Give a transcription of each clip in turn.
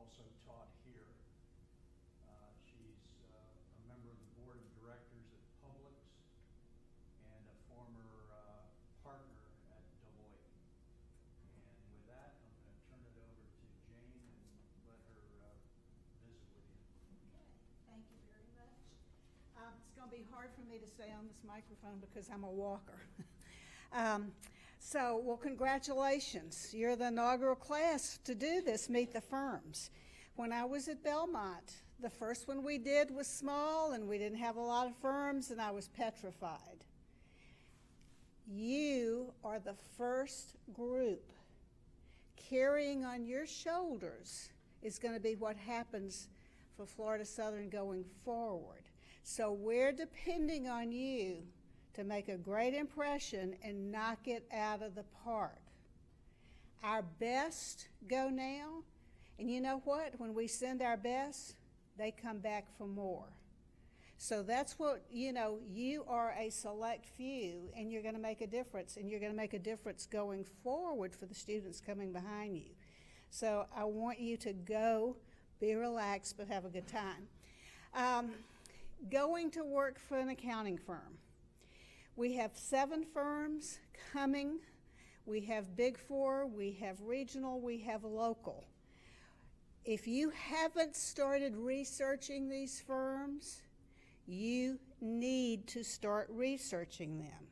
also taught here. She's a member of the board of directors at Publix and a former partner at Deloitte. And with that, I'm going to turn it over to Jane and let her visit with you. Okay, thank you very much. It's going to be hard for me to stay on this microphone because I'm a walker. Well, congratulations. You're the inaugural class to do this, Meet the Firms. When I was at Belmont, the first one we did was small and we didn't have a lot of firms and I was petrified. You are the first group. Carrying on your shoulders is going to be what happens for Florida Southern going forward. So we're depending on you to make a great impression and knock it out of the park. Our best go now, and you know what? When we send our best, they come back for more. So that's what, you are a select few, and you're going to make a difference, and you're going to make a difference going forward for the students coming behind you. So I want you to go, be relaxed, but have a good time. Going to work for an accounting firm. We have 7 firms coming. We have Big Four, we have regional, we have local. If you haven't started researching these firms, you need to start researching them.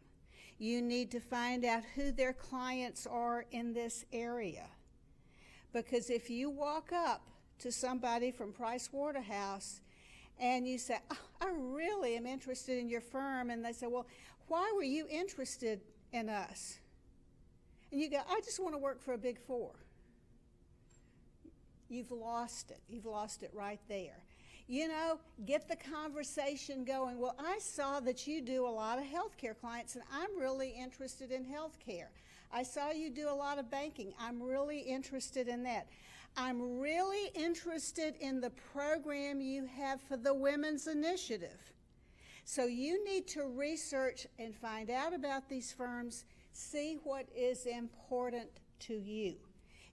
You need to find out who their clients are in this area. Because if you walk up to somebody from Price Waterhouse and you say, oh, I really am interested in your firm, and they say, well, why were you interested in us? And you go, I just want to work for a Big Four. You've lost it. You've lost it right there. Get the conversation going. Well, I saw that you do a lot of healthcare clients, and I'm really interested in healthcare. I saw you do a lot of banking. I'm really interested in that. I'm really interested in the program you have for the Women's Initiative. So you need to research and find out about these firms, see what is important to you.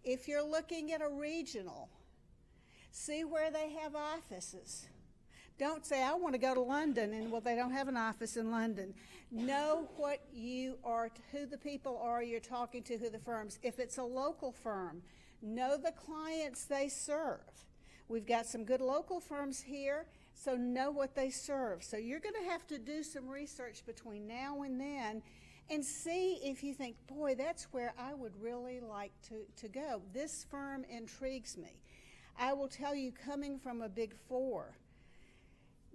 If you're looking at a regional, see where they have offices. Don't say, I want to go to London, and well, they don't have an office in London. Know what you are, who the people are you're talking to, who the firms. If it's a local firm, know the clients they serve. We've got some good local firms here, so know what they serve. So you're going to have to do some research between now and then and see if you think, boy, that's where I would really like to go. This firm intrigues me. I will tell you, coming from a Big Four,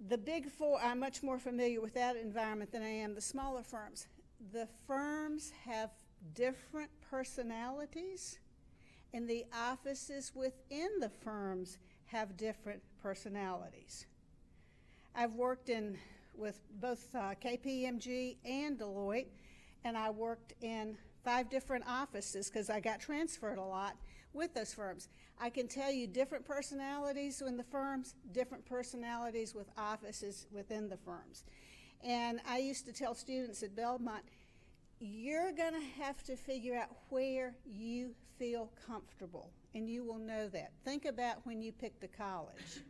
the Big Four, I'm much more familiar with that environment than I am the smaller firms. The firms have different personalities, and the offices within the firms have different personalities. I've worked with both KPMG and Deloitte, and I worked in 5 different offices because I got transferred a lot with those firms. I can tell you different personalities in the firms, different personalities with offices within the firms. And I used to tell students at Belmont, you're going to have to figure out where you feel comfortable, and you will know that. Think about when you picked a college.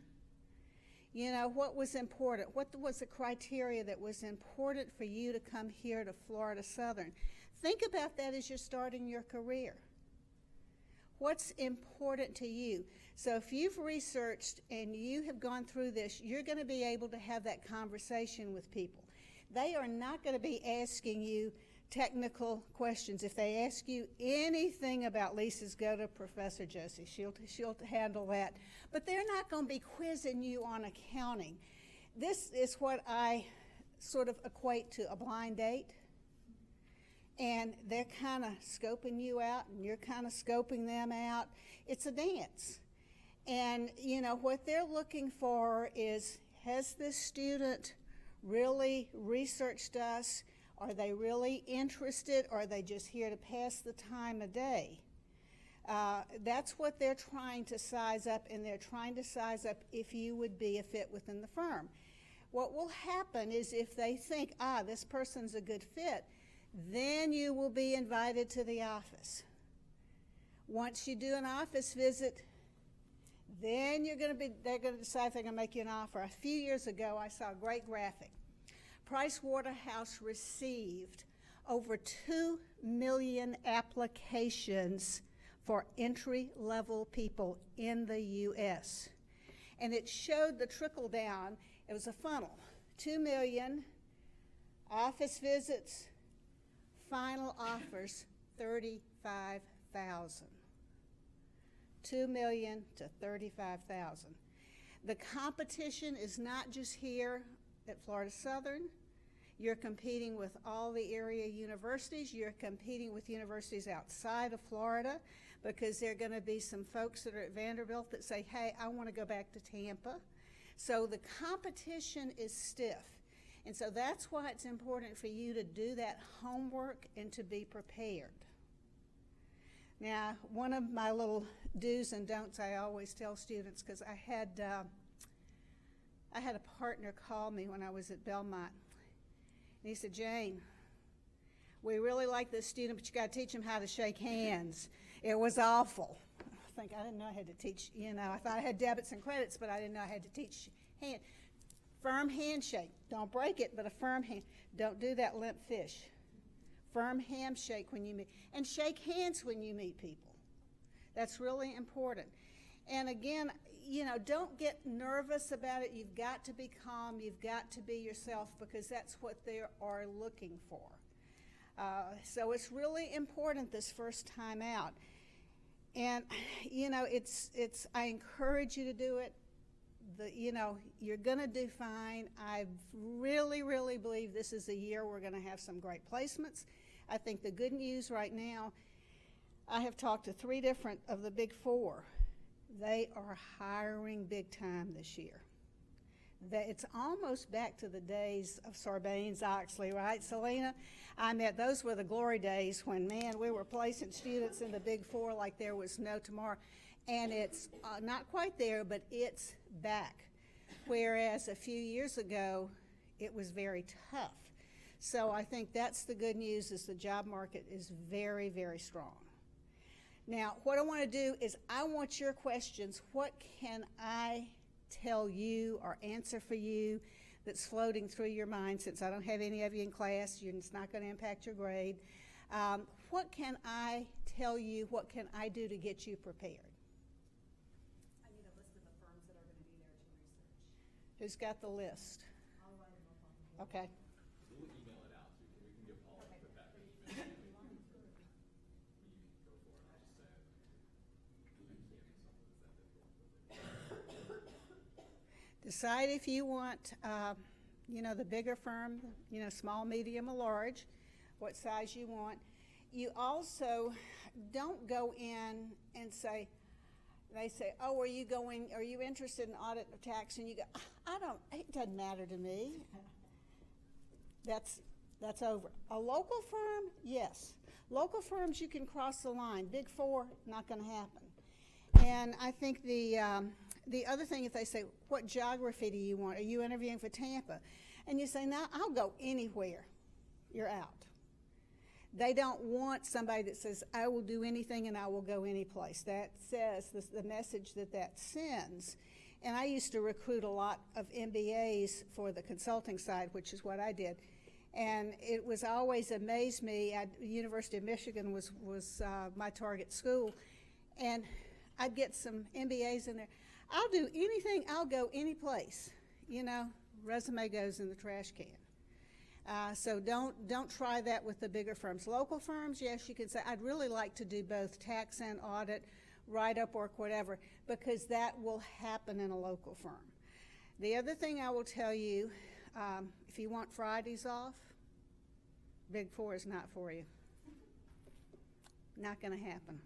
What was important? What was the criteria that was important for you to come here to Florida Southern? Think about that as you're starting your career. What's important to you? So if you've researched and you have gone through this, you're going to be able to have that conversation with people. They are not going to be asking you technical questions. If they ask you anything about leases, go to Professor Josie. She'll handle that. But they're not going to be quizzing you on accounting. This is what I sort of equate to a blind date. And they're kind of scoping you out, and you're kind of scoping them out. It's a dance. And, what they're looking for is, has this student really researched us? Are they really interested, or are they just here to pass the time of day? That's what they're trying to size up, and they're trying to size up if you would be a fit within the firm. What will happen is if they think, this person's a good fit, then you will be invited to the office. Once you do an office visit, Then they're going to decide if they're going to make you an offer. A few years ago, I saw a great graphic. Price Waterhouse received over 2 million applications for entry-level people in the U.S. And it showed the trickle down. It was a funnel. 2 million, office visits, final offers, 35,000. 2 million to 35,000. The competition is not just here at Florida Southern. You're competing with all the area universities. You're competing with universities outside of Florida, because there are going to be some folks that are at Vanderbilt that say, hey, I want to go back to Tampa. So the competition is stiff. And so that's why it's important for you to do that homework and to be prepared. Now, one of my little do's and don'ts I always tell students, because I had a partner call me when I was at Belmont. And he said, Jane, we really like this student, but you got to teach him how to shake hands. It was awful. I didn't know I had to teach, I thought I had debits and credits, but I didn't know I had to teach hand. Firm handshake. Don't break it, but a firm hand. Don't do that limp fish. Firm handshake when you meet. And shake hands when you meet people. That's really important. And again, don't get nervous about it. You've got to be calm. You've got to be yourself, because that's what they are looking for. So it's really important this first time out. And, I encourage you to do it. You're going to do fine. I really, really believe this is a year we're going to have some great placements. I think the good news right now, I have talked to 3 different of the big 4. They are hiring big time this year. It's almost back to the days of Sarbanes-Oxley, right, Selena? Those were the glory days when, man, we were placing students in the big 4 like there was no tomorrow. And it's not quite there, but it's back. Whereas a few years ago, it was very tough. So I think that's the good news, is the job market is very, very strong. Now, what I want to do is I want your questions. What can I tell you or answer for you that's floating through your mind, since I don't have any of you in class? It's not going to impact your grade. What can I tell you? What can I do to get you prepared? I need a list of the firms that are going to be there to research. Who's got the list? I'll write them up on the Okay. We'll email it out to you. We can give Paul a put that information. You can go for it. I'll just say I can't do something that's that difficult. Decide if you want, the bigger firm, small, medium, or large, what size you want. You also don't go in and say, they say, oh, are you interested in audit or tax? And you go, it doesn't matter to me. That's over. A local firm, yes. Local firms, you can cross the line. Big 4, not going to happen. And I think the other thing, if they say, what geography do you want? Are you interviewing for Tampa? And you say, no, I'll go anywhere. You're out. They don't want somebody that says, I will do anything and I will go any place. That says the message that sends. And I used to recruit a lot of MBAs for the consulting side, which is what I did. And it was always amazed me. The University of Michigan was my target school. And I'd get some MBAs in there. I'll do anything, I'll go any place. Resume goes in the trash can. So don't try that with the bigger firms. Local firms, yes, you can say, I'd really like to do both tax and audit, write-up work, whatever, because that will happen in a local firm. The other thing I will tell you, if you want Fridays off, Big 4 is not for you. Not going to happen.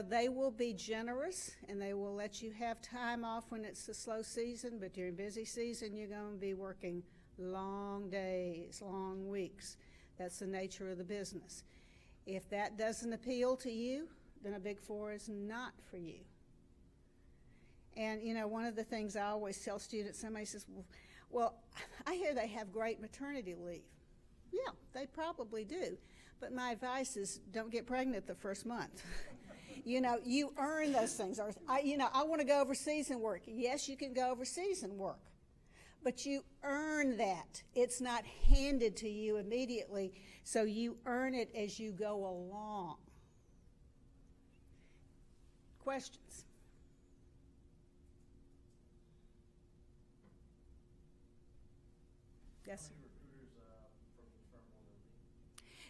They will be generous and they will let you have time off when it's a slow season, but during busy season, you're going to be working long days, long weeks. That's the nature of the business. If that doesn't appeal to you, then a Big 4 is not for you. And, one of the things I always tell students, somebody says, well, I hear they have great maternity leave. Yeah, they probably do. But my advice is don't get pregnant the first month. You know, you earn those things. Or, I want to go overseas and work. Yes, you can go overseas and work, but you earn that. It's not handed to you immediately, so you earn it as you go along. Questions? Yes, sir. How many recruiters from each firm will there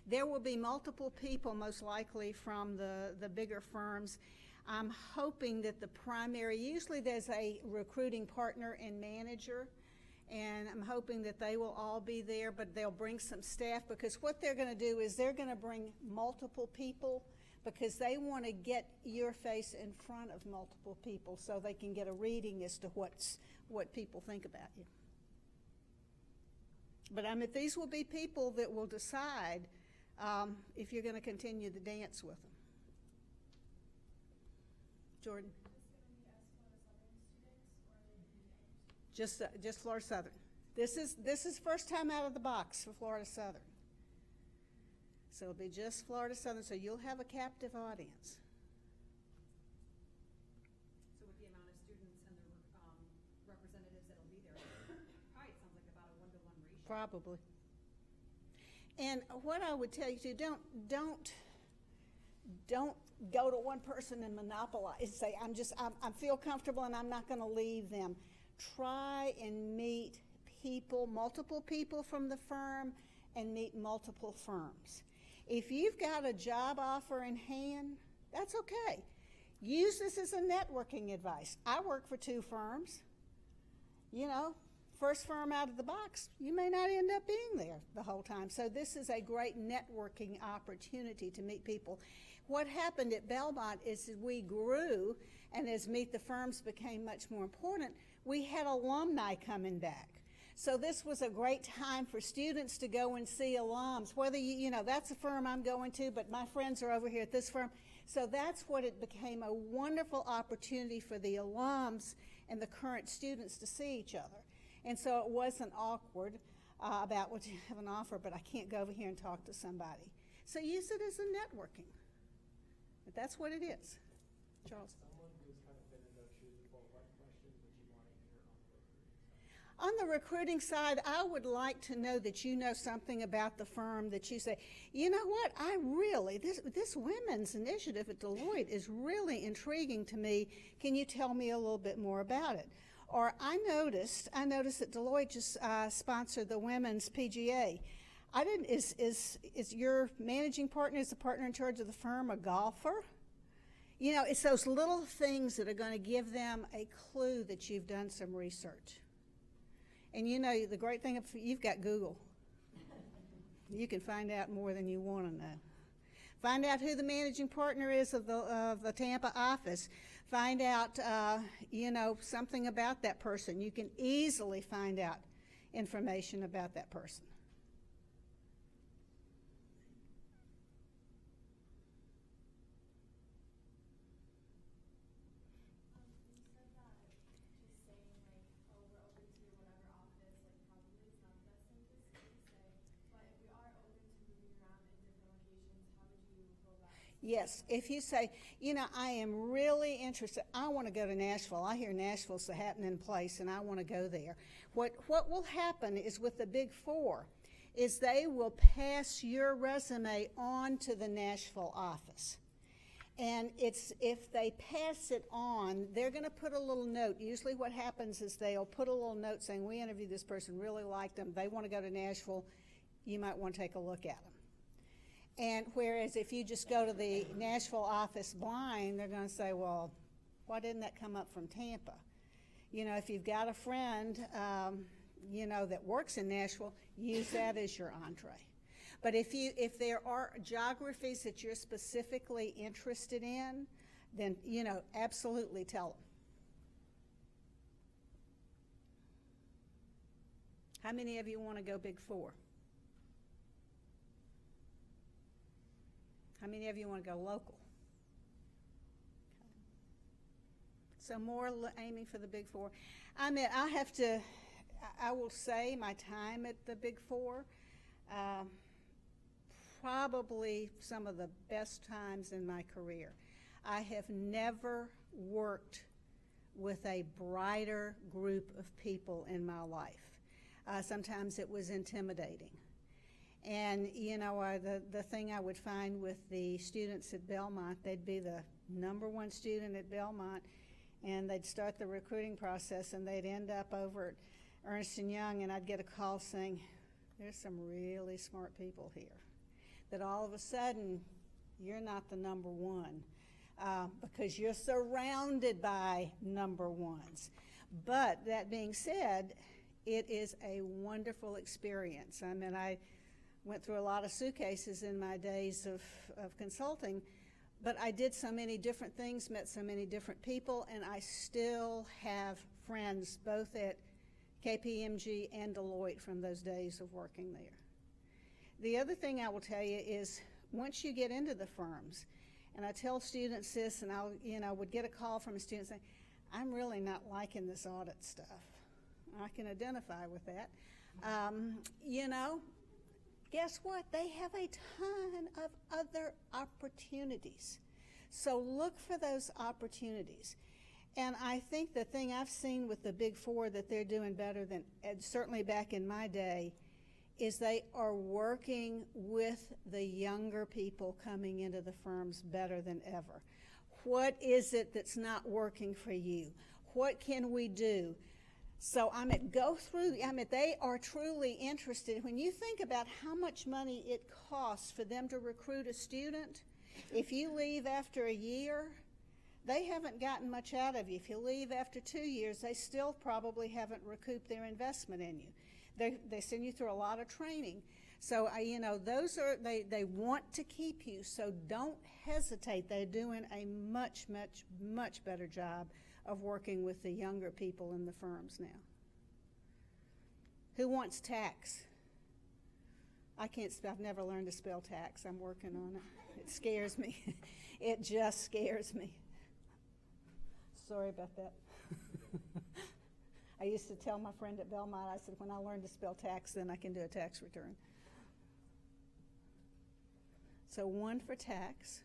be? There will be multiple people, most likely from the bigger firms. I'm hoping that the primary, usually there's a recruiting partner and manager, and I'm hoping that they will all be there, but they'll bring some staff, because what they're going to do is they're going to bring multiple people, because they want to get your face in front of multiple people so they can get a reading as to what people think about you. But these will be people that will decide if you're going to continue the dance with them. Jordan? Just Florida Southern. This is first time out of the box for Florida Southern. So it'll be just Florida Southern, so you'll have a captive audience. So with the amount of students and the representatives that'll be there, probably sounds like about a 1-to-1 ratio. Probably. And what I would tell you too, don't go to one person and monopolize. Say, I feel comfortable and I'm not going to leave them. Try and meet people, multiple people from the firm, and meet multiple firms. If you've got a job offer in hand, that's okay. Use this as a networking advice. I work for 2 firms. You know, first firm out of the box, you may not end up being there the whole time. So this is a great networking opportunity to meet people. What happened at Belmont is we grew, and as Meet the Firms became much more important, we had alumni coming back. So this was a great time for students to go and see alums, whether that's a firm I'm going to, but my friends are over here at this firm. So that's what it became, a wonderful opportunity for the alums and the current students to see each other. And so it wasn't awkward about what you have an offer, but I can't go over here and talk to somebody. So use it as a networking. But that's what it is. Charles? Someone who's kind of been in those shoes before, what questions would you want to hear on the recruiting side? On the recruiting side, I would like to know that you know something about the firm, that you say, you know what, this women's initiative at Deloitte is really intriguing to me. Can you tell me a little bit more about it? Or I noticed that Deloitte just sponsored the women's PGA. Is your managing partner, is the partner in charge of the firm, a golfer? You know, it's those little things that are going to give them a clue that you've done some research. And you know, the great thing, you've got Google. You can find out more than you want to know. Find out who the managing partner is of the Tampa office. Find out, something about that person. You can easily find out information about that person. Yes, if you say, I am really interested, I want to go to Nashville. I hear Nashville's a happening place and I want to go there. What will happen is with the Big Four is they will pass your resume on to the Nashville office. And if they pass it on, they're going to put a little note. Usually what happens is they'll put a little note saying, we interviewed this person, really liked them, they want to go to Nashville, you might want to take a look at them. And whereas if you just go to the Nashville office blind, they're going to say, well, why didn't that come up from Tampa? If you've got a friend, that works in Nashville, use that as your entree. But if there are geographies that you're specifically interested in, then, absolutely tell them. How many of you want to go Big Four? How many of you want to go local? So more aiming for the Big Four. I will say my time at the Big Four, probably some of the best times in my career. I have never worked with a brighter group of people in my life. Sometimes it was intimidating. And, you know, the thing I would find with the students at Belmont, they'd be the #1 student at Belmont, and they'd start the recruiting process, and they'd end up over at Ernst & Young, and I'd get a call saying, there's some really smart people here. That all of a sudden, you're not the #1 because you're surrounded by #1s. But that being said, it is a wonderful experience. I mean, I went through a lot of suitcases in my days of consulting, but I did so many different things, met so many different people, and I still have friends both at KPMG and Deloitte from those days of working there. The other thing I will tell you is once you get into the firms, and I tell students this, and I would get a call from a student saying, I'm really not liking this audit stuff. I can identify with that. You know, guess what? They have a ton of other opportunities. So look for those opportunities. And I think the thing I've seen with the Big Four that they're doing better than, and certainly back in my day, is they are working with the younger people coming into the firms better than ever. What is it that's not working for you? What can we do? So they are truly interested. When you think about how much money it costs for them to recruit a student, if you leave after a year, they haven't gotten much out of you. If you leave after 2 years, they still probably haven't recouped their investment in you. They send you through a lot of training. So, they want to keep you, so don't hesitate. They're doing a much, much, much better job of working with the younger people in the firms now. Who wants tax? I've never learned to spell tax. I'm working on it. It scares me. It just scares me. Sorry about that. I used to tell my friend at Belmont, I said, when I learn to spell tax, then I can do a tax return. So 1 for tax.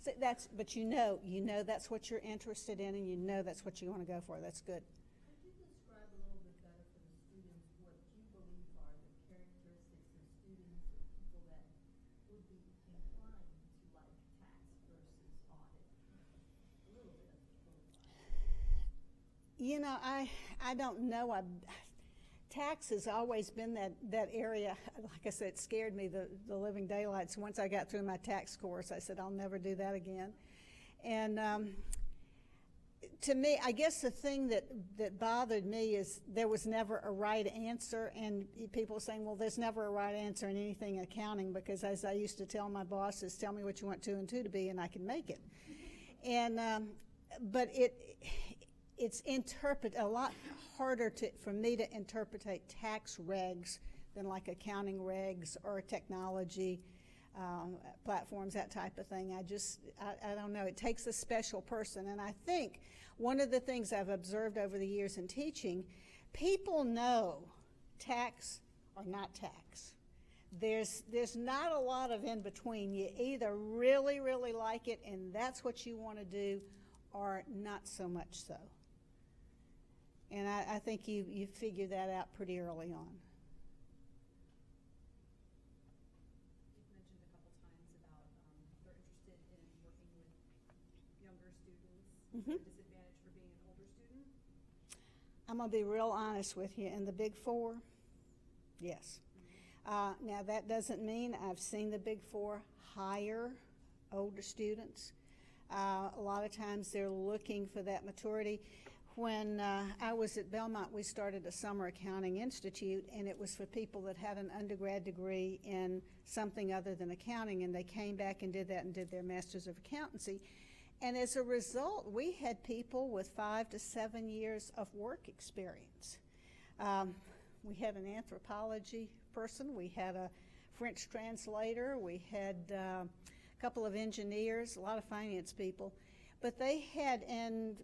So but you know that's what you're interested in, and you know that's what you want to go for. That's good. Could you describe a little bit better for the students what you believe are the characteristics of students or people that would be inclined to like tax versus audit? A little bit of both. You know, I don't know. Tax has always been that area. Like I said, it scared me, the living daylights. Once I got through my tax course, I said, I'll never do that again. And to me, I guess the thing that bothered me is there was never a right answer, and people saying, well, there's never a right answer in anything in accounting, because as I used to tell my bosses, tell me what you want 2 and 2 to be, and I can make it. And but it's a lot harder for me to interpret tax regs than like accounting regs or technology platforms, that type of thing. I don't know. It takes a special person. And I think one of the things I've observed over the years in teaching, people know tax or not tax. There's not a lot of in between. You either really, really like it and that's what you want to do, or not so much so. And I think you figure that out pretty early on. You've mentioned a couple times about they're interested in working with younger students. Mm-hmm. Is there a disadvantage for being an older student? I'm going to be real honest with you. In the Big Four, yes. Now, that doesn't mean I've seen the Big Four hire older students. A lot of times they're looking for that maturity. When I was at Belmont, we started a summer accounting institute, and it was for people that had an undergrad degree in something other than accounting, and they came back and did that and did their Masters of Accountancy. And as a result, we had people with 5 to 7 years of work experience. We had an anthropology person, we had a French translator, we had a couple of engineers, a lot of finance people, but they had, and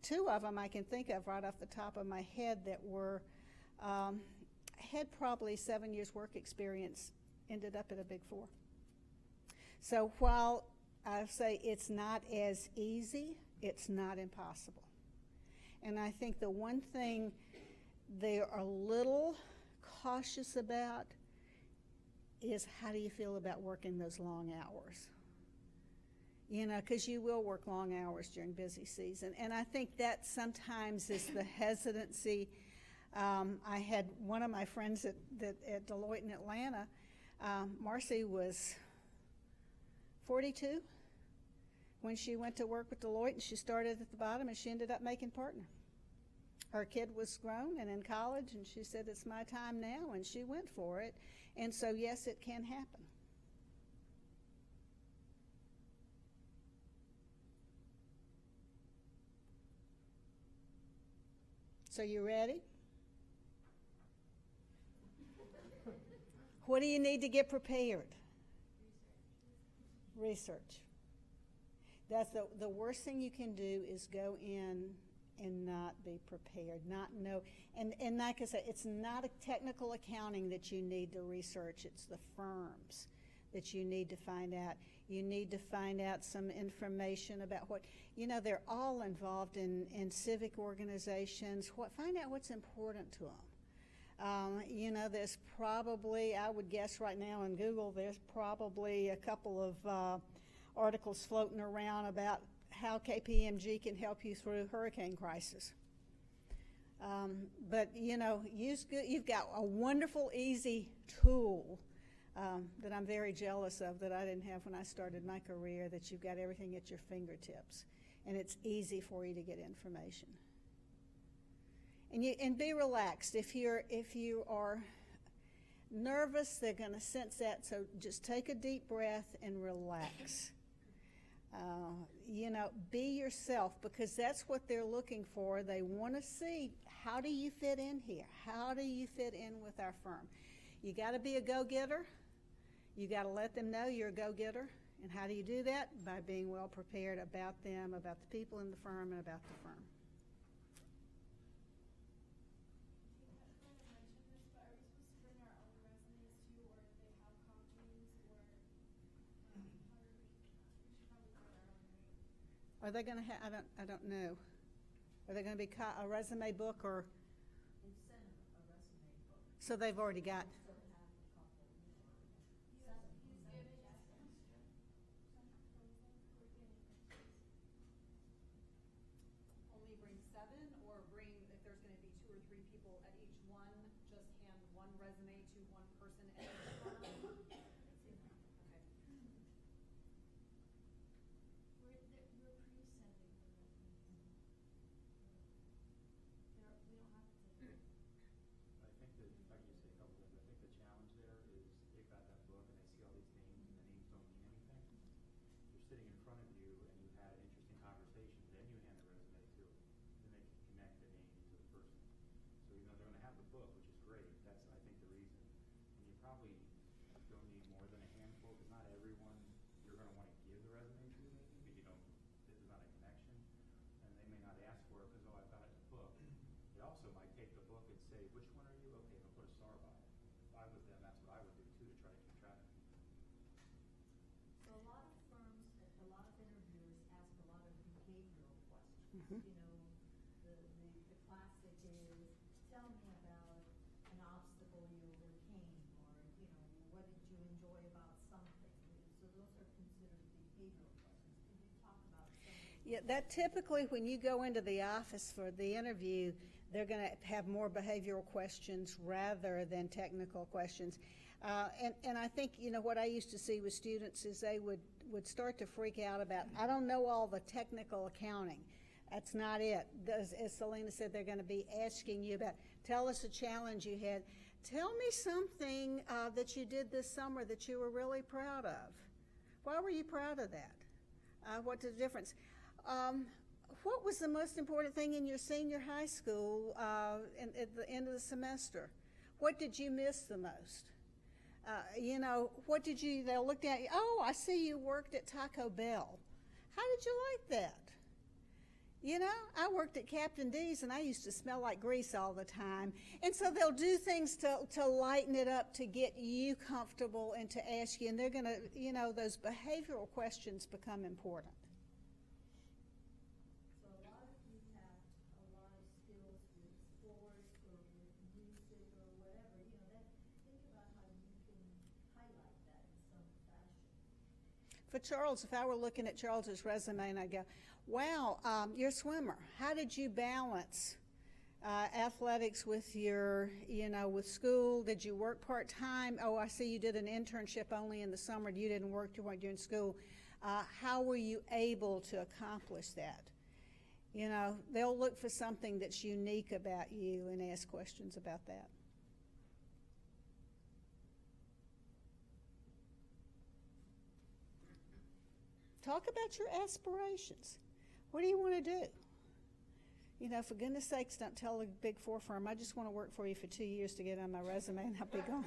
2 of them I can think of right off the top of my head that were, had probably 7 years work experience, ended up at a Big Four. So while I say it's not as easy, it's not impossible. And I think the one thing they are a little cautious about is how do you feel about working those long hours? You know, because you will work long hours during busy season. And I think that sometimes is the hesitancy. I had one of my friends at Deloitte in Atlanta, Marcy was 42 when she went to work with Deloitte, and she started at the bottom and she ended up making partner. Her kid was grown and in college, and she said, it's my time now, and she went for it. And so, yes, it can happen. So you ready? What do you need to get prepared? Research. That's the worst thing you can do is go in and not be prepared, not know. And like I said, it's not a technical accounting that you need to research. It's the firms that you need to find out. You need to find out some information about what, you know, they're all involved in civic organizations. Find out what's important to them. You know, there's probably, I would guess right now on Google, there's probably a couple of articles floating around about how KPMG can help you through hurricane crisis. But, you know, you've got a wonderful, easy tool that I'm very jealous of that I didn't have when I started my career, that you've got everything at your fingertips. And it's easy for you to get information. And be relaxed. If you are nervous, they're going to sense that. So just take a deep breath and relax. You know, be yourself, because that's what they're looking for. They want to see, how do you fit in here? How do you fit in with our firm? You got to be a go-getter. You got to let them know you're a go-getter. And how do you do that? By being well prepared about them, about the people in the firm, and about the firm. Are they going to have, I don't know. Are they going to be a resume book or? They sent a resume book. So they've already got. Still have a couple Only bring 7, or bring, if there's going to be 2 or 3 people at each one, just hand one resume to one person at each firm? Okay. We're pre-sending the resumes. We don't have to. Okay. I think that, if I can just say a couple things, I think the challenge there is they've got that book and they see all these names and the names don't mean anything. They're sitting in front of you and you've had interesting conversations, then you hand the resume to them. Then they can connect the name to the person. So even though they're going to have the book, which is great, that's, I think, the reason. And you probably don't need more than a handful, because not everyone you're going to want to give the resume to, maybe, because you don't, this is not a connection. And they may not ask for it because, oh, I've got it in the book. They also might take the book and say, which one are you? Okay, they'll put a star by it. If I was them, that's what I would do too, to try to keep track of people. So a lot of firms, a lot of interviewers ask a lot of behavioral questions. Mhm. You know, the classic is, tell me about an obstacle you overcame, or, you know, what did you enjoy about something? So those are considered behavioral questions. Could you talk about some of those? Yeah, that typically when you go into the office for the interview, they're going to have more behavioral questions rather than technical questions. And I think, you know, what I used to see with students is they would start to freak out about, I don't know all the technical accounting. That's not it. As Selena said, they're going to be asking you about, tell us a challenge you had. Tell me something that you did this summer that you were really proud of. Why were you proud of that? What's the difference? What was the most important thing in your senior high school at the end of the semester? What did you miss the most? You know, what did you, they looked at you, oh, I see you worked at Taco Bell. How did you like that? You know, I worked at Captain D's and I used to smell like grease all the time. And so they'll do things to lighten it up, to get you comfortable and to ask you. And they're going to, you know, those behavioral questions become important. So a lot of you have a lot of skills with sports or with music or whatever, you know, that, think about how you can highlight that in some fashion. For Charles, if I were looking at Charles's resume and I go, wow, you're a swimmer. How did you balance athletics with your, you know, with school? Did you work part-time? Oh, I see you did an internship only in the summer. You didn't work during school. How were you able to accomplish that? You know, they'll look for something that's unique about you and ask questions about that. Talk about your aspirations. What do you want to do? You know, for goodness sakes, don't tell a Big Four firm, I just want to work for you for 2 years to get on my resume and I'll be gone.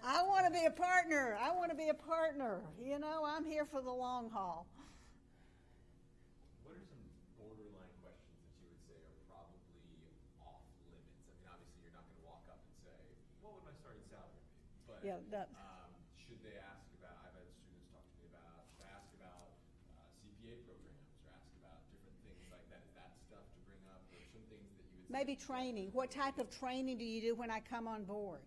I want to be a partner. I want to be a partner. You know, I'm here for the long haul. What are some borderline questions that you would say are probably off limits? I mean, obviously you're not going to walk up and say, what would my starting salary be? But Yeah, should they ask about, I've had students talk to me about, should I ask about CPA programs or ask about different things like that? Is that stuff to bring up or some things that you would maybe say? training. What type of training do you do when I come on board?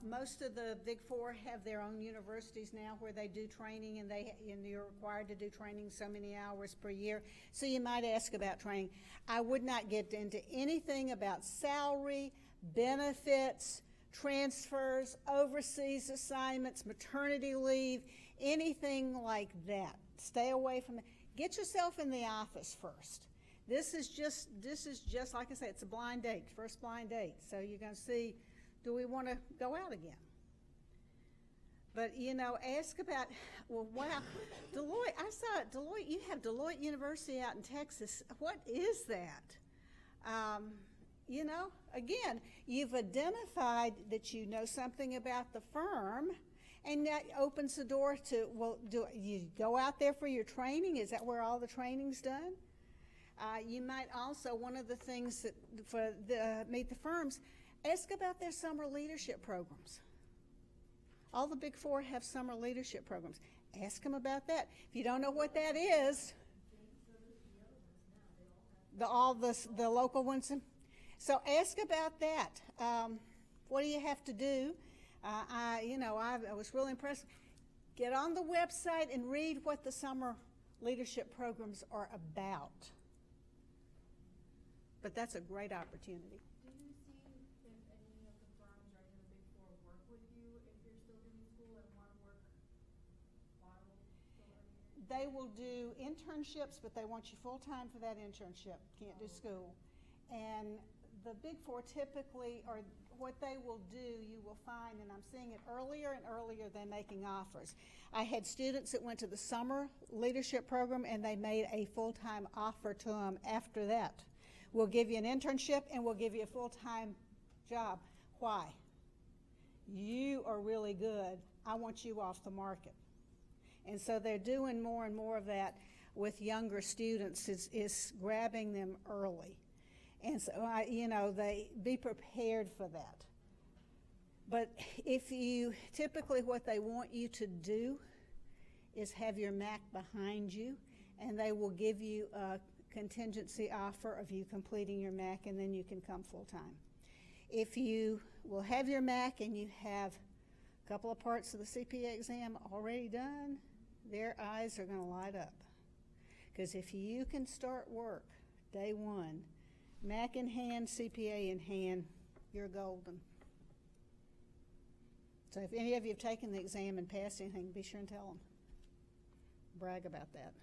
Most of the Big Four have their own universities now where they do training, and you're required to do training so many hours per year. So you might ask about training. I would not get into anything about salary, benefits, transfers, overseas assignments, maternity leave, anything like that. Stay away from it. Get yourself in the office first. This is just like I said, it's a blind date, first blind date. So you're going to see, do we want to go out again? But, you know, ask about, well, wow, Deloitte, I saw it, Deloitte, you have Deloitte University out in Texas. What is that? You know, again, you've identified that you know something about the firm, and that opens the door to, well, do you go out there for your training? Is that where all the training's done? You might also, one of the things that for Meet the Firms, ask about their summer leadership programs. All the Big Four have summer leadership programs. Ask them about that. If you don't know what that is, the local ones. So ask about that. What do you have to do? I was really impressed. Get on the website and read what the summer leadership programs are about. But that's a great opportunity. Do you see if any of the firms right in the Big Four work with you if you're still doing school and want to work while still earning? They will do internships, but they want you full-time for that internship. Can't do school. And the Big Four typically, or what they will do, you will find, and I'm seeing it earlier and earlier, they're making offers. I had students that went to the summer leadership program and they made a full-time offer to them after that. We'll give you an internship and we'll give you a full-time job. Why? You are really good. I want you off the market. And so they're doing more and more of that with younger students, is grabbing them early. And so, they be prepared for that. But if you, typically what they want you to do is have your MAC behind you, and they will give you a contingency offer of you completing your MAC, and then you can come full-time. If you will have your MAC and you have a couple of parts of the CPA exam already done, their eyes are going to light up. Because if you can start work day one, MAC in hand, CPA in hand, you're golden. So if any of you have taken the exam and passed anything, be sure and tell them. Brag about that.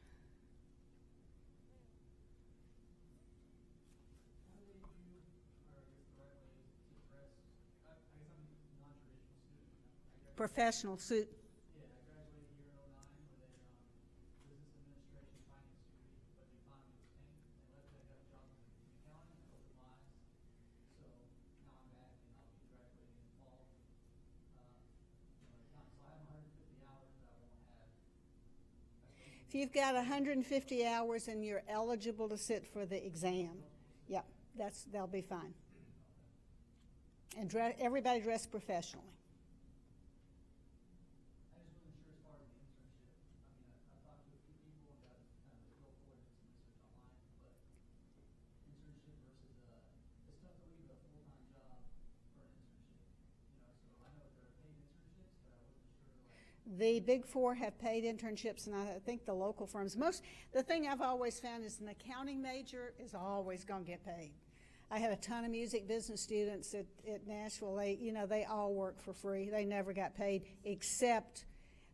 Professional suit. Yeah, I graduated here in '09 with a business administration finance degree, but the economy was tanked, and luckily I got a job in accounting and open lines. So now I'm back and I'll be graduating in the fall. So I have 150 hours that I won't have. If you've got 150 hours and you're eligible to sit for the exam, yep, they'll be fine. And everybody dress professionally. I just wasn't sure as far as the internship. I mean, I talked to a few people and got kind of a feel for it and some research online, but internship versus it's tough to leave a full-time job for an internship. You know, so I know there are paid internships, but I wasn't sure like. The big four have paid internships, and I think the local firms. The thing I've always found is an accounting major is always going to get paid. I had a ton of music business students at Nashville. They all work for free. They never got paid except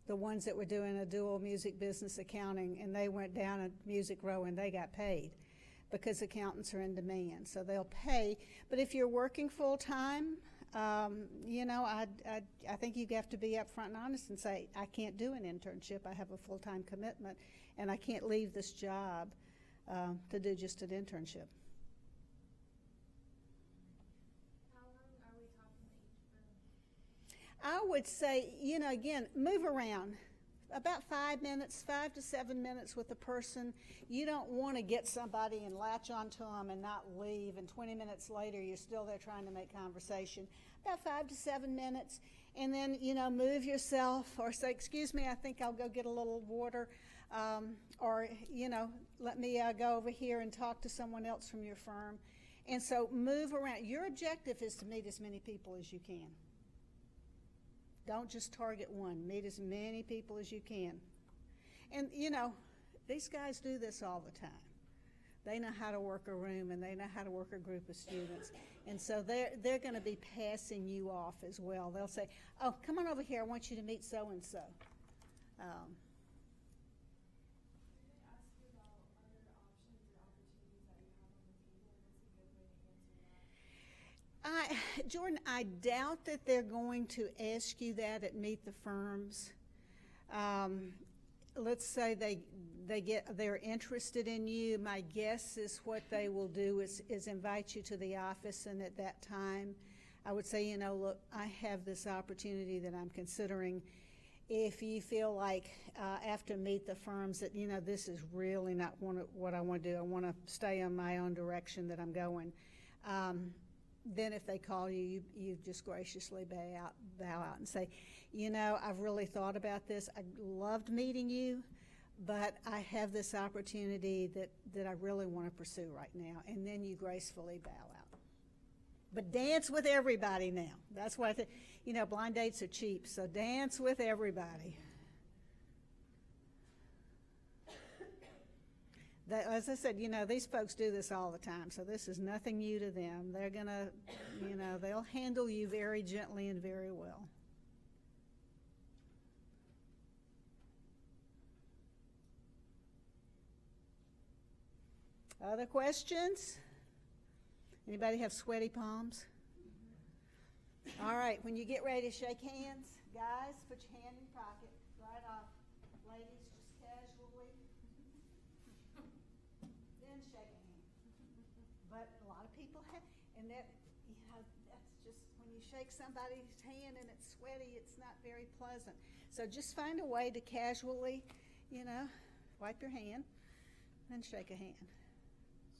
the ones that were doing a dual music business accounting, and they went down a music row and they got paid because accountants are in demand. So they'll pay. But if you're working full time, I think you have to be upfront and honest and say, I can't do an internship. I have a full-time commitment, and I can't leave this job to do just an internship. How long are we talking to each firm? I would say, again, move around. About 5 minutes, 5 to 7 minutes with a person. You don't want to get somebody and latch onto them and not leave, and 20 minutes later you're still there trying to make conversation. About 5 to 7 minutes, and then, move yourself or say, excuse me, I think I'll go get a little water, or, let me go over here and talk to someone else from your firm. And so move around. Your objective is to meet as many people as you can. Don't just target one. Meet as many people as you can. And, these guys do this all the time. They know how to work a room, and they know how to work a group of students. And so they're going to be passing you off as well. They'll say, oh, come on over here. I want you to meet so-and-so. Can I ask you about other options or opportunities that you have on the table? What's a good way to answer that? Jordan, I doubt that they're going to ask you that at Meet the Firms. Let's say they're interested in you. My guess is what they will do is invite you to the office, and at that time, I would say, look, I have this opportunity that I'm considering. If you feel like after Meet the Firms that, this is really not what I want to do, I want to stay on my own direction that I'm going, then if they call you, you just graciously bow out and say, I've really thought about this. I loved meeting you, but I have this opportunity that I really want to pursue right now. And then you gracefully bow out. But dance with everybody now. That's why, blind dates are cheap, so dance with everybody. As I said, these folks do this all the time, so this is nothing new to them. They're going to, they'll handle you very gently and very well. Other questions? Anybody have sweaty palms? All right, when you get ready to shake hands, guys, put your hand in your pocket, right off. Ladies, just casually. Then shake a hand. But a lot of people have, and that's just, when you shake somebody's hand and it's sweaty, it's not very pleasant. So just find a way to casually, wipe your hand and shake a hand.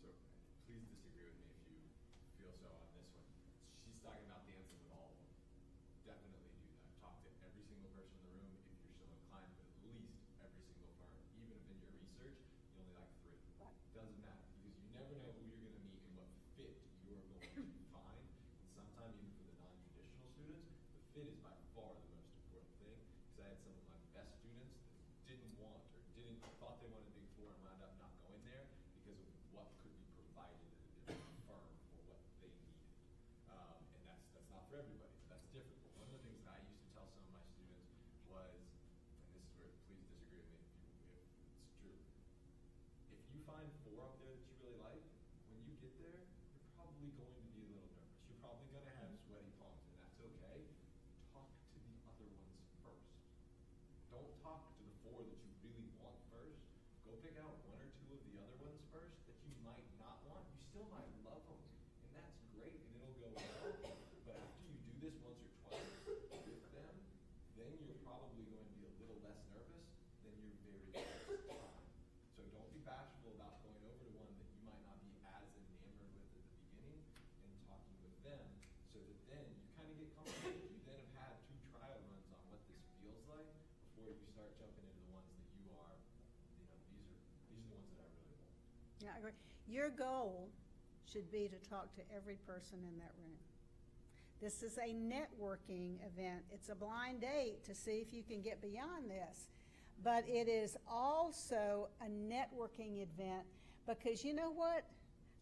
So please disagree with me if you feel so on this one. She's talking about dancing with all of them. Definitely do that. Talk to every single person in the room if you're so inclined, but at least every single firm. Even if in your research, you only like 3. Right. Doesn't matter, because you never know who you're going to meet and what fit you're going to find. And sometimes even for the non-traditional students, the fit is by far the most important thing. Because I had some of my best students that didn't want or thought they wanted Big 4 and wound up not going there because of what could be provided at a different firm for what they needed. And that's not for everybody, but that's different. But one of the things that I used to tell some of my students was, and this is where please disagree with me if it's true. If you find 4 up there that you really like, when you get there, you're probably going to be a little nervous. You're probably going to have sweaty palms, and that's okay. Talk to the other ones first. Don't talk to the 4 that you really want first. Go pick out 1 or 2 of the other ones first that you might not want. You still might love them, and that's great, and it'll go well. But after you do this once or twice with them, then you're probably going to be a little less nervous than your very first time. Yeah, I agree. Your goal should be to talk to every person in that room. This is a networking event. It's a blind date to see if you can get beyond this. But it is also a networking event because you know what?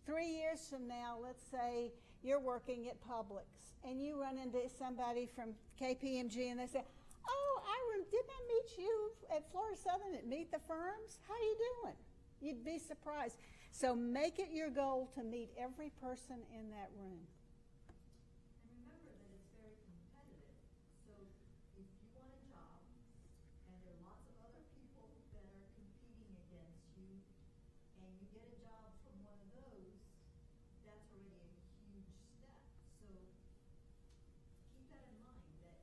3 years from now, let's say you're working at Publix and you run into somebody from KPMG and they say, oh, didn't I meet you at Florida Southern at Meet the Firms? How you doing? You'd be surprised. So make it your goal to meet every person in that room. And remember that it's very competitive. So if you want a job and there are lots of other people that are competing against you and you get a job from one of those, that's already a huge step. So keep that in mind that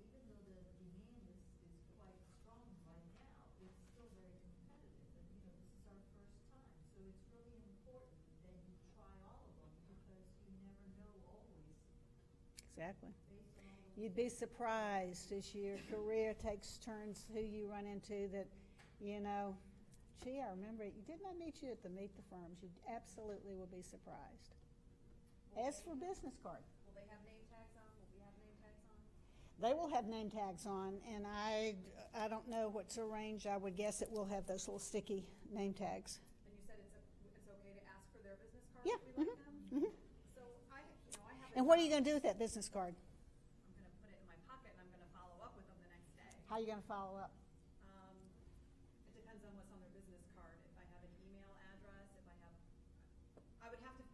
even though the demand is quite strong right now, it's still very competitive. And this is our first time. So it's really important that you try all of them because you never know always. Exactly. You'd be surprised as your career takes turns who you run into that, gee, I remember, didn't I meet you at the Meet the Firms? You absolutely will be surprised. As for business card. Will they have name tags on? Will we have name tags on? They will have name tags on, and I don't know what's arranged. I would guess it will have those little sticky name tags. And you said it's okay to ask for their business cards Yeah. if we like them? Mm-hmm. So I have. And what are you going to do with that business card? I'm going to put it in my pocket and I'm going to follow up with them the next day. How are you going to follow up? It depends on what's on their business card. If I have an email address, I would have to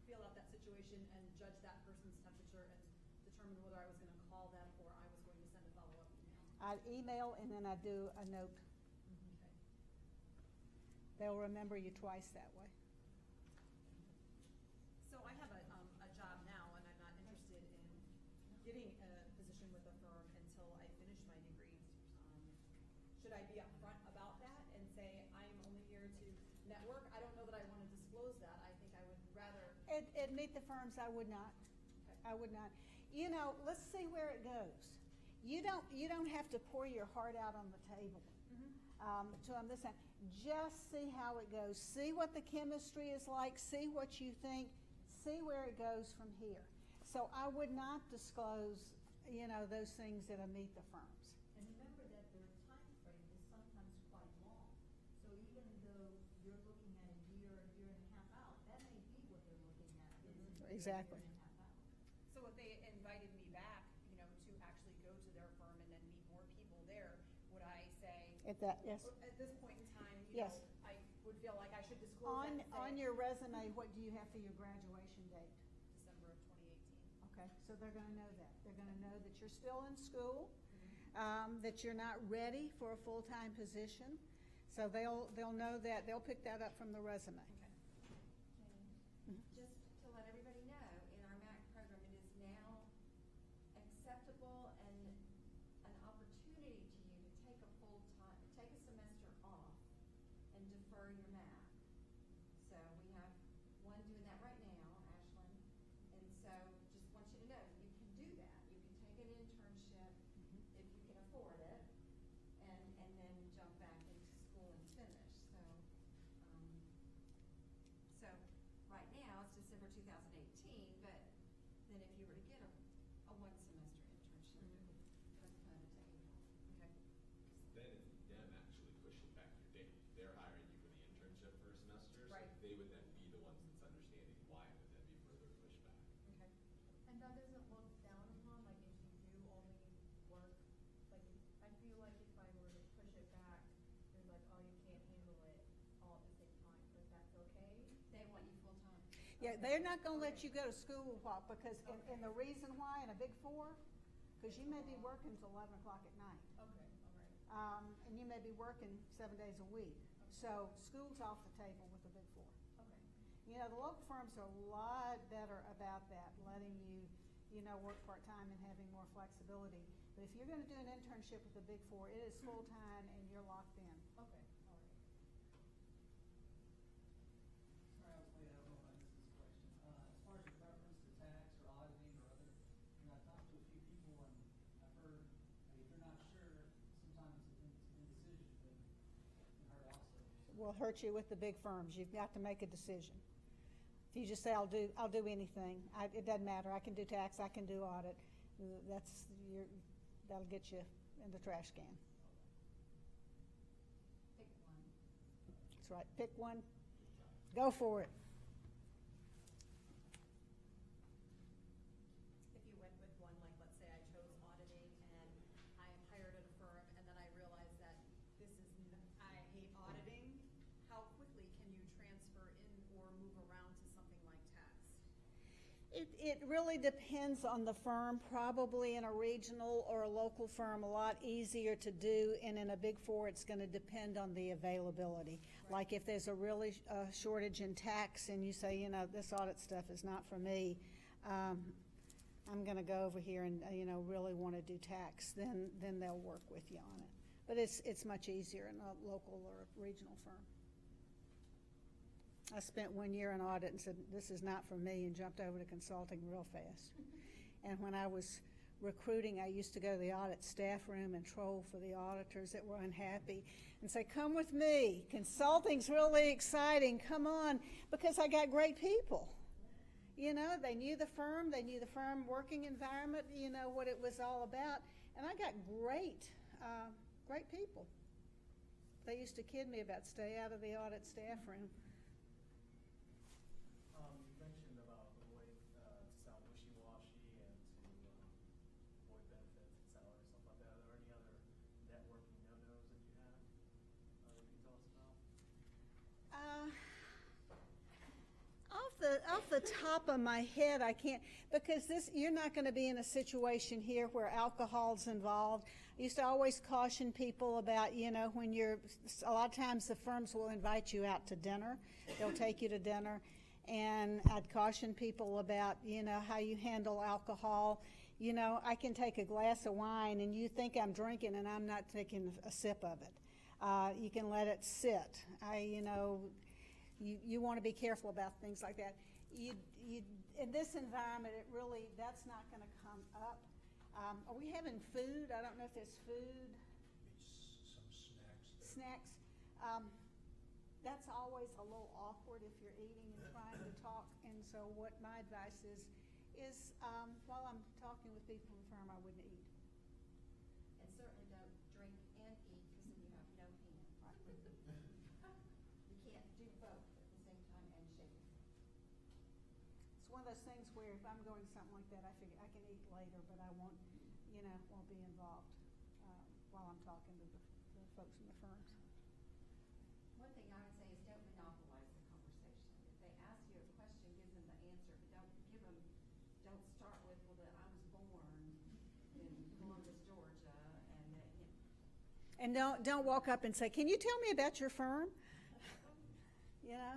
feel out that situation and judge that person's temperature and determine whether I was going to call them or I was going to send a follow-up email. I'd email and then I'd do a note. Okay. They'll remember you twice that way. So I have a job now and I'm not interested in getting a position with a firm until I finish my degree. Should I be upfront about that and say I am only here to network? I don't know that I want to disclose that. I think I would rather. At Meet the Firms, I would not. Okay. I would not. Let's see where it goes. You don't have to pour your heart out on the table to them this time. Just see how it goes. See what the chemistry is like. See what you think. See where it goes from here. So I would not disclose, those things at a Meet the Firms. And remember that their time frame is sometimes quite long. So even though you're looking at a year and a half out, that may be what they're looking at is Exactly. a year and a half out. So if they invited me back, to actually go to their firm and then meet more people there, would I say? Yes. At this point in time, Yes. I would feel like I should disclose that. On your resume, what do you have for your graduation date? December of 2018. Okay, so they're going to know that. They're going to know that you're still in school, that you're not ready for a full-time position. So they'll know that. They'll pick that up from the resume. Just to let everybody know, in our MAC program, it is now acceptable and an opportunity to you to take a semester off and defer your MAC. So we have one doing that right now, Ashlyn. And so just want you to know, you can do that. You can take an internship if you can afford it and then jump back into school and finish. So right now it's December 2018, but then if you were to get a one semester internship, that's kind of take it off. Okay. Then it's them actually pushing back your date. They're hiring you for the internship for a semester, Right. so they would then be the ones that's understanding why it would then be further pushed back. Okay. And that doesn't look down upon, like if you do only work, like I feel like if I were to push it back, they're like, oh, you can't handle it all at the same time, but that's okay? They want you full time. Yeah, they're not going to let you go to school because, and the reason why in a Big Four, because you may be working till 11 o'clock at night. Okay, all right. And you may be working 7 days a week. So school's off the table with the Big Four. Okay. The local firms are a lot better about that, letting you, work part-time and having more flexibility. But if you're going to do an internship with the Big Four, it is full-time and you're locked in. Okay, all right. Sorry, I was late. I don't know if I missed this question. As far as your preference to tax or auditing or other, I've talked to a few people and I've heard, if you're not sure, sometimes it's an indecision, but I've heard also. Well, It'll hurt you with the big firms. You've got to make a decision. If you just say, I'll do anything, it doesn't matter. I can do tax, I can do audit. That'll get you in the trash can. Pick one. That's right. Pick one. Go for it. If you went with one, like let's say I chose auditing and I hired at a firm and then I realized that I hate auditing, how quickly can you transfer in or move around to something like tax? It really depends on the firm. Probably in a regional or a local firm, a lot easier to do, and in a big four, it's going to depend on the availability. Right. Like if there's a really shortage in tax and you say, this audit stuff is not for me, I'm going to go over here and, really want to do tax, then they'll work with you on it. But it's much easier in a local or a regional firm. I spent 1 year in audit and said, this is not for me, and jumped over to consulting real fast. And when I was recruiting, I used to go to the audit staff room and troll for the auditors that were unhappy and say, come with me. Consulting's really exciting. Come on. Because I got great people. They knew the firm working environment, what it was all about. And I got great people. They used to kid me about stay out of the audit staff room. You mentioned about avoid to sound wishy-washy and to avoid benefits and salary, stuff like that. Are there any other networking no-nos that you have that you can tell us about? Off the top of my head, I can't, because you're not going to be in a situation here where alcohol's involved. I used to always caution people about, when a lot of times the firms will invite you out to dinner. They'll take you to dinner. And I'd caution people about, how you handle alcohol. I can take a glass of wine and you think I'm drinking and I'm not taking a sip of it. You can let it sit. You want to be careful about things like that. In this environment, that's not going to come up. Are we having food? I don't know if there's food. Some snacks. Snacks. That's always a little awkward if you're eating and trying to talk. And so what my advice is while I'm talking with people in the firm, I wouldn't eat. And certainly don't drink and eat, because then you have no hand. You can't do both at the same time and shake it. It's one of those things where if I'm going something like that, I figure I can eat later, but I won't be involved while I'm talking to the folks in the firms. One thing I would say is don't monopolize the conversation. If they ask you a question, give them the answer, but don't start with, I was born in Columbus, Georgia, and And don't walk up and say, can you tell me about your firm? You can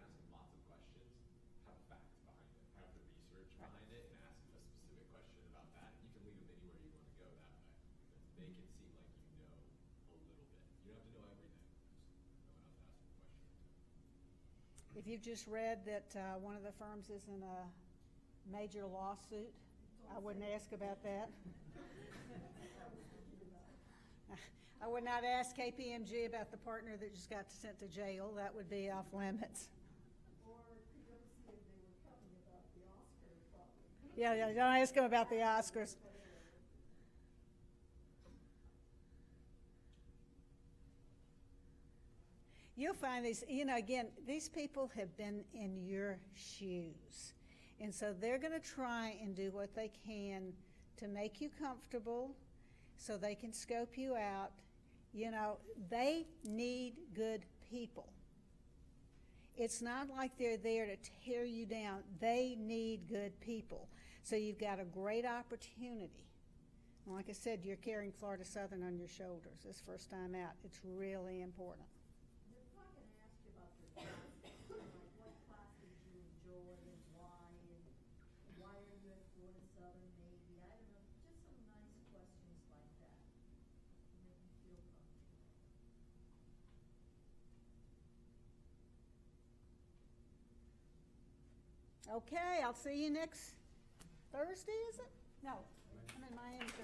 ask them lots of questions, have facts behind it, have the research behind it, and ask a specific question about that. And you can lead them anywhere you want to go that way. Because they can seem like you know a little bit. You don't have to know everything. Just know enough to ask a question or two. If you've just read that one of the firms is in a major lawsuit, I wouldn't ask about that. I would not ask KPMG about the partner that just got sent to jail. That would be off limits. Or could you ever see if they were talking about the Oscar problem? Yeah, don't ask them about the Oscars. You'll find these, again, these people have been in your shoes. And so they're going to try and do what they can to make you comfortable so they can scope you out. They need good people. It's not like they're there to tear you down. They need good people. So you've got a great opportunity. And like I said, you're carrying Florida Southern on your shoulders this first time out. It's really important. They're probably going to ask you about your classes, like what class did you enjoy and why are you at Florida Southern maybe? I don't know, just some nice questions like that to make you feel comfortable. Okay, I'll see you next Thursday, is it? No, I'm in Miami.